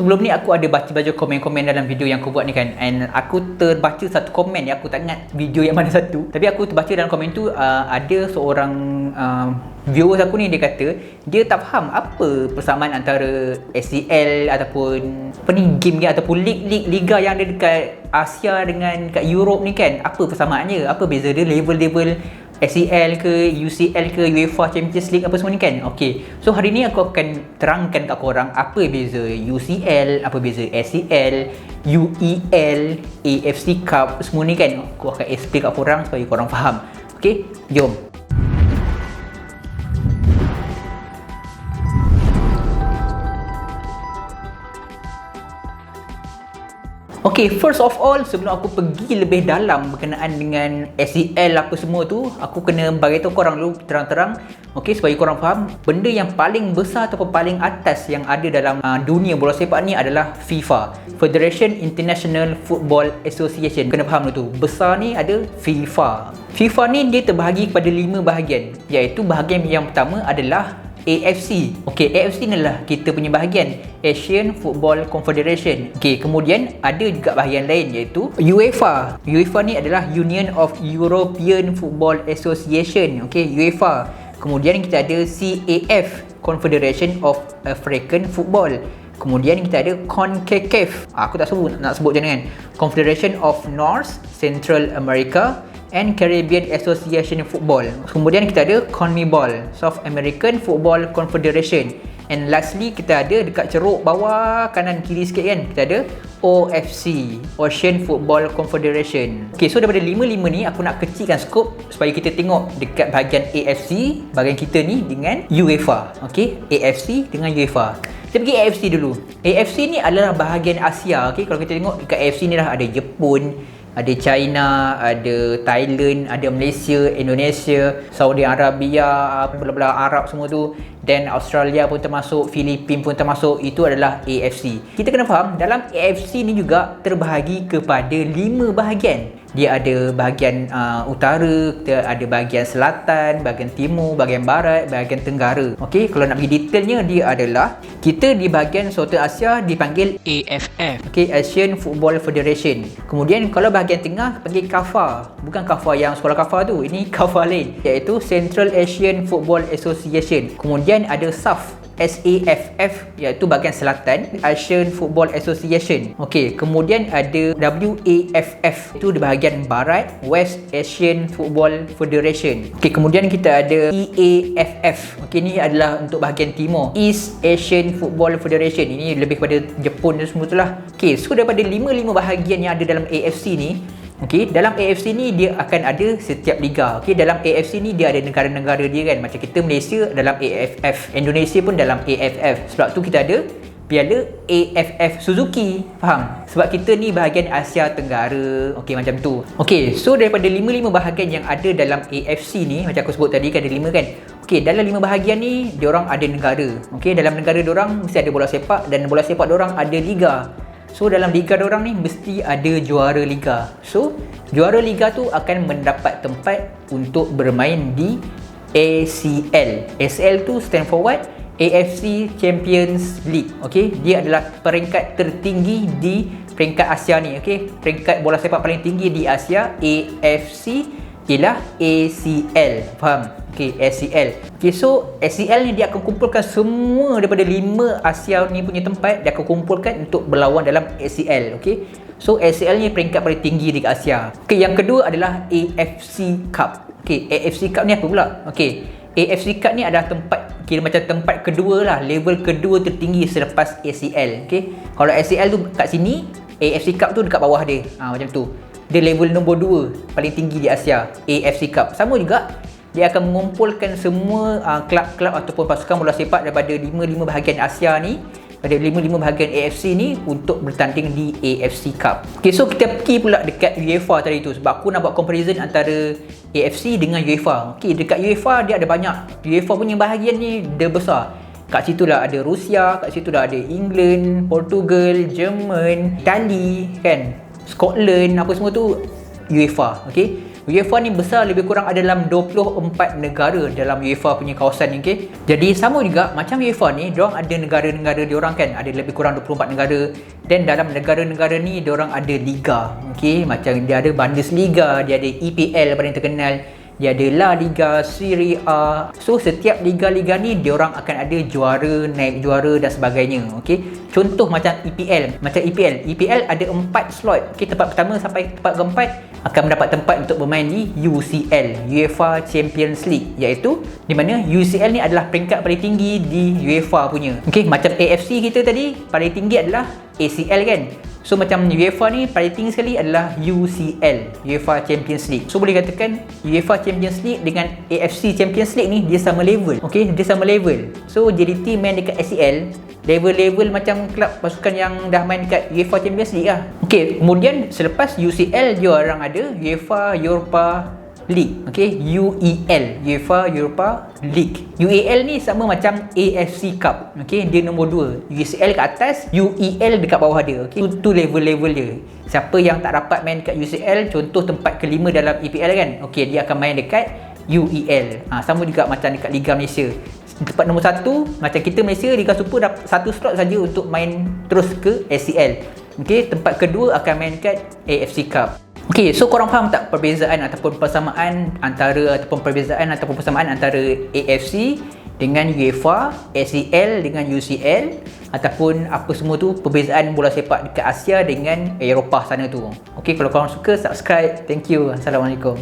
Sebelum ni aku ada baca komen-komen dalam video yang aku buat ni kan, and aku terbaca satu komen ni, aku tak ingat video yang mana satu, tapi aku terbaca dalam komen tu ada seorang viewers aku ni, dia kata dia tak faham apa persamaan antara SEL ataupun apa ni, game dia ataupun liga yang ada dekat Asia dengan kat Europe ni kan, apa persamaannya, apa beza dia, level-level SEL ke, UCL ke, UEFA Champions League apa semua ni kan. Okay, so hari ni aku akan terangkan kat korang apa beza UCL, apa beza SEL, UEL, AFC Cup, semua ni kan. Aku akan explain kat korang supaya korang faham. Okay, jom. Okay, first of all, sebelum aku pergi lebih dalam berkenaan dengan SEL apa semua tu, aku kena beritahu korang dulu terang-terang, okay, supaya korang faham. Benda yang paling besar ataupun paling atas yang ada dalam dunia bola sepak ni adalah FIFA, Federation International Football Association. Kena faham dulu tu, besar ni ada FIFA. FIFA ni dia terbahagi kepada 5 bahagian, iaitu bahagian yang pertama adalah AFC. Okey, AFC ni lah kita punya bahagian Asian Football Confederation. Okey, kemudian ada juga bahagian lain iaitu UEFA. UEFA ni adalah Union of European Football Association. Okey, UEFA. Kemudian kita ada CAF, Confederation of African Football. Kemudian kita ada CONCACAF. Aku tak nak sebut je kan. Confederation of North Central America and Caribbean Association Football. Kemudian kita ada CONMEBOL, South American Football Confederation. And lastly kita ada dekat ceruk bawah kanan kiri sikit kan, kita ada OFC, Ocean Football Confederation. Okay, so daripada 5 ni aku nak kecilkan skop supaya kita tengok dekat bahagian AFC, bahagian kita ni dengan UEFA. Okay, AFC dengan UEFA. Kita pergi AFC dulu. AFC ni adalah bahagian Asia. Okay, kalau kita tengok dekat AFC ni lah ada Jepun, ada China, ada Thailand, ada Malaysia, Indonesia, Saudi Arabia, belah-belah Arab semua tu, dan Australia pun termasuk, Filipina pun termasuk. Itu adalah AFC. Kita kena faham dalam AFC ni juga terbahagi kepada 5 bahagian. Dia ada bahagian utara, kita ada bahagian selatan, bahagian timur, bahagian barat, bahagian tenggara. Okey, kalau nak pergi detailnya, dia adalah kita di bahagian Southeast Asia dipanggil AFF. Okey, Asian Football Federation. Kemudian kalau bahagian tengah panggil KAFA. Bukan KAFA yang sekolah KAFA tu, ini KAFA lain, iaitu Central Asian Football Association. Kemudian ada SAF, SAFF, iaitu bahagian selatan, Asian Football Association. Okey, kemudian ada WAFF, itu di bahagian barat, West Asian Football Federation. Okey, kemudian kita ada EAFF. Okey, ni adalah untuk bahagian timur, East Asian Football Federation. Ini lebih kepada Jepun dan semua itulah. Okey, so daripada 5 bahagian yang ada dalam AFC ni, okey, dalam AFC ni dia akan ada setiap liga. Okey, dalam AFC ni dia ada negara-negara dia kan. Macam kita Malaysia dalam AFF, Indonesia pun dalam AFF. Sebab tu kita ada Piala AFF Suzuki. Faham? Sebab kita ni bahagian Asia Tenggara. Okey, macam tu. Okey, so daripada 5 bahagian yang ada dalam AFC ni, macam aku sebut tadi kan ada 5 kan. Okey, dalam 5 bahagian ni diorang ada negara. Okey, dalam negara diorang mesti ada bola sepak, dan bola sepak diorang ada liga. So dalam liga diorang ni mesti ada juara liga. So juara liga tu akan mendapat tempat untuk bermain di ACL. ACL tu stand for what? AFC Champions League. Okay, dia adalah peringkat tertinggi di peringkat Asia ni. Okay, peringkat bola sepak paling tinggi di Asia, AFC, ialah ACL. Faham? Okay, ACL. Okay, so ACL ni dia akan kumpulkan semua daripada 5 Asia ni punya tempat, dia akan kumpulkan untuk berlawan dalam ACL. Okay, so ACL ni peringkat paling tinggi di Asia. Okay, yang kedua adalah AFC Cup. Okay, AFC Cup ni apa pula? Okay, AFC Cup ni adalah tempat, kira macam tempat kedua lah, level kedua tertinggi selepas ACL. Okay, kalau ACL tu kat sini, AFC Cup tu dekat bawah dia. Macam tu. Dia level nombor 2 paling tinggi di Asia, AFC Cup. Sama juga, dia akan mengumpulkan semua kelab-kelab ataupun pasukan bola sepak daripada 5 bahagian Asia ni, pada 5 bahagian AFC ni untuk bertanding di AFC Cup. Okay, so kita pergi pula dekat UEFA tadi tu, sebab aku nak buat comparison antara AFC dengan UEFA. Okay, dekat UEFA dia ada banyak. UEFA punya bahagian ni dia besar. Kat situ lah ada Rusia, kat situ lah ada England, Portugal, Jerman, Itali kan, Scotland, apa semua tu UEFA. Okay, UEFA ni besar lebih kurang ada dalam 24 negara dalam UEFA punya kawasan ni, okey. Jadi sama juga macam UEFA ni, diorang ada negara-negara diorang kan, ada lebih kurang 24 negara. Dan dalam negara-negara ni diorang ada liga, okey. Macam dia ada Bundesliga, dia ada EPL paling terkenal, dia ada La Liga, Serie A. So setiap liga-liga ni diorang akan ada juara, naik juara dan sebagainya, okey. Contoh macam EPL, EPL ada 4 slot, okey. Tempat pertama sampai tempat keempat akan mendapat tempat untuk bermain di UCL, UEFA Champions League, iaitu di mana UCL ni adalah peringkat paling tinggi di UEFA punya. Okey, macam AFC kita tadi paling tinggi adalah ACL kan. So macam UEFA ni paling tinggi sekali adalah UCL, UEFA Champions League. So boleh katakan UEFA Champions League dengan AFC Champions League ni dia sama level. Okey, dia sama level. So JDT main dekat ACL, level-level macam kelab pasukan yang dah main dekat UEFA Champions League lah. Okey, kemudian selepas UCL dia orang ada UEFA Europa League, okey, UEL, UEFA Europa League. UEL ni sama macam AFC Cup, okey, dia nombor 2. UCL kat atas, UEL dekat bawah dia, okey. Tu level-level dia. Siapa yang tak dapat main dekat UCL, contoh tempat kelima dalam EPL kan, okey, dia akan main dekat UEL. Sama juga macam dekat Liga Malaysia. Tempat nombor 1 macam kita Malaysia, Liga Super dapat 1 slot saja untuk main terus ke ACL. Okey, tempat kedua akan main kat AFC Cup. Okey, so korang faham tak perbezaan ataupun persamaan antara AFC dengan UEFA, ACL dengan UCL, ataupun apa semua tu perbezaan bola sepak dekat Asia dengan Eropah sana tu. Okey, kalau korang suka subscribe. Thank you. Assalamualaikum.